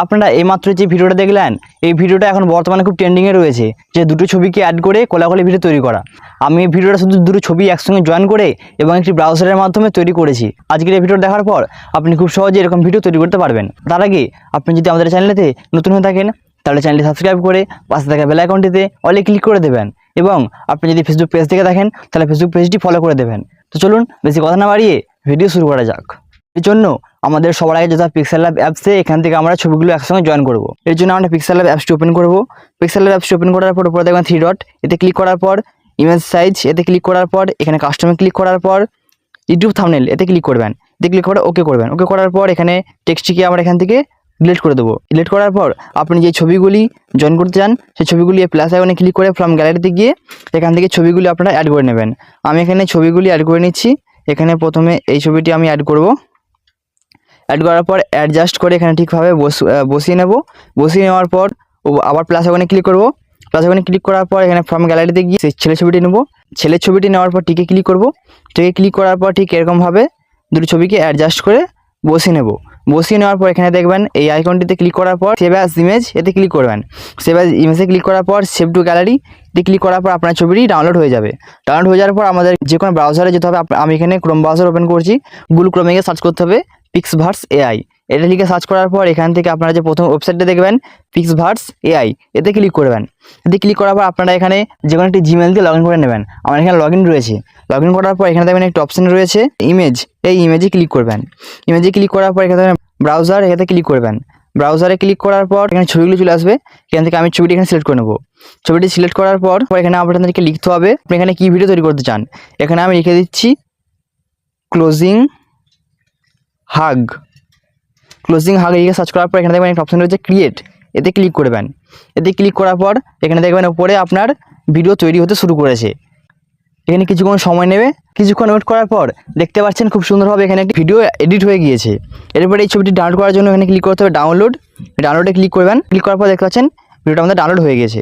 আপনারা এইমাত্র যে ভিডিওটা দেখলেন, এই ভিডিওটা এখন বর্তমানে খুব ট্রেন্ডিংয়ে রয়েছে, যে দুটো ছবিকে অ্যাড করে কোলাকুলি ভিডিও তৈরি করা। আমি এই ভিডিওটা শুধু দুটো ছবি একসঙ্গে জয়েন করে এবং একটি ব্রাউজারের মাধ্যমে তৈরি করেছি। আজকের এই ভিডিও দেখার পর আপনি খুব সহজে এরকম ভিডিও তৈরি করতে পারবেন। তার আগে আপনি যদি আমাদের চ্যানেলেতে নতুন হয়ে থাকেন, তাহলে চ্যানেলটি সাবস্ক্রাইব করে পাশে থাকা বেল আইকনটিতে অলে ক্লিক করে দেবেন, এবং আপনি যদি ফেসবুক পেজ থেকে দেখেন তাহলে ফেসবুক পেজটি ফলো করে দেবেন। তো চলুন বেশি কথা না বাড়িয়ে ভিডিও শুরু করা যাক। এর জন্য আমাদের সবার আগে যেটা পিক্সেল ল্যাব অ্যাপসে এখান থেকে আমরা ছবিগুলো একসঙ্গে জয়েন করব। এর জন্য আমরা পিক্সেল ল্যাব অ্যাপসটি ওপেন করব। পিক্সেল ল্যাব অ্যাপসটি ওপেন করার পর উপরে দেখবেন 3 ডট, এতে ক্লিক করার পর ইমেজ সাইজ, এতে ক্লিক করার পর এখানে কাস্টমে ক্লিক করার পর ইউটিউব থাম্বনেল, এতে ক্লিক করবেন। এতে ক্লিক করে ওকে করবেন। ওকে করার পর এখানে টেক্সটটিকে আমরা এখান থেকে ডিলিট করে দেবো। ডিলিট করার পর আপনি যে ছবিগুলি জয়েন করতে চান সেই ছবিগুলি প্লাস আইকনে ক্লিক করে ফ্রম গ্যালারিতে গিয়ে এখান থেকে ছবিগুলি আপনারা অ্যাড করে নেবেন। আমি এখানে ছবিগুলি অ্যাড করে নিচ্ছি। এখানে প্রথমে এই ছবিটি আমি অ্যাড করব। অ্যাড করার পর অ্যাডজাস্ট করে এখানে ঠিকভাবে বসিয়ে নেব। বসিয়ে নেওয়ার পর আবার প্লাস আইকনে ক্লিক করব। প্লাস আইকনে ক্লিক করার পর এখানে ফ্রম গ্যালারিতে গিয়ে সেই ছেলের ছবিটি নেব। ছেলের ছবিটি নেওয়ার পর টিকে ক্লিক করব। টিকে ক্লিক করার পর ঠিক এরকমভাবে দুটো ছবিকে অ্যাডজাস্ট করে বসিয়ে নেব। বসিয়ে নেওয়ার পর এখানে দেখবেন এই আইকনটিতে ক্লিক করার পর সেভ অ্যাজ ইমেজ, এতে ক্লিক করবেন। সেভ অ্যাজ ইমেজে ক্লিক করার পর সেভ টু গ্যালারি, এতে ক্লিক করার পর আপনার ছবিটি ডাউনলোড হয়ে যাবে। ডাউনলোড হয়ে যাওয়ার পর আমাদের যে কোনো ব্রাউজারে যেতে হবে। আমি এখানে ক্রোম ব্রাউজার ওপেন করছি। গুগল ক্রোমে গিয়ে সার্চ করতে হবে পিক্সভার্স এআই। এটা লিখে সার্চ করার পর এখান থেকে আপনারা যে প্রথম ওয়েবসাইটটা দেখবেন পিক্সভার্স এআই, এতে ক্লিক করবেন। এতে ক্লিক করার পর আপনারা এখানে যে কোনো একটি জিমেল দিয়ে লগ ইন করে নেবেন। আমার এখানে লগ ইন রয়েছে। লগ ইন করার পর এখানে দেখবেন একটা অপশন রয়েছে ইমেজ, এই ইমেজে ক্লিক করবেন। ইমেজে ক্লিক করার পর এখানে ব্রাউজার, এতে ক্লিক করবেন। ব্রাউজারে ক্লিক করার পর এখানে ছবিগুলো চলে আসবে। এখান থেকে আমি ছবিটি এখানে সিলেক্ট করে নেব। ছবিটি সিলেক্ট করার পর এখানে আপনাদেরকে লিখতে হবে আপনি এখানে কী ভিডিও তৈরি করতে চান। এখানে আমি লিখে দিচ্ছি ক্লোজিং হাগ। ক্লোজিং হাগ লিখে সার্চ করার পর এখানে দেখবেন একটা অপশন রয়েছে ক্রিয়েট, এতে ক্লিক করবেন। এতে ক্লিক করার পর এখানে দেখবেন উপরে আপনার ভিডিও তৈরি হতে শুরু করেছে। এখানে কিছুক্ষণ সময় নেবে। কিছুক্ষণ ওয়েট করার পর দেখতে পাচ্ছেন খুব সুন্দরভাবে এখানে একটি ভিডিও এডিট হয়ে গিয়েছে। এরপরে এই ছবিটি ডাউনলোড করার জন্য এখানে ক্লিক করতে হবে ডাউনলোড। ডাউনলোডে ক্লিক করবেন। ক্লিক করার পর দেখতে পাচ্ছেন ভিডিওটা আমাদের ডাউনলোড হয়ে গেছে।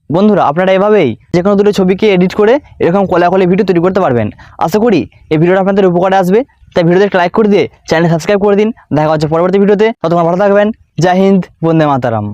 বন্ধুরা, আপনারা এভাবেই যে কোনো দুটো ছবিকে এডিট করে এরকম কোলাকুলি ভিডিও তৈরি করতে পারবেন। আশা করি এই ভিডিওটা আপনাদের উপকারে আসবে। তাই ভিডিওতে একটা লাইক করে দিয়ে চ্যানেল সাবস্ক্রাইব করে দিন। দেখা হচ্ছে পরবর্তী ভিডিওতে। ততক্ষণ ভালো থাকবেন। জয় হিন্দ, বন্দে মাতারাম।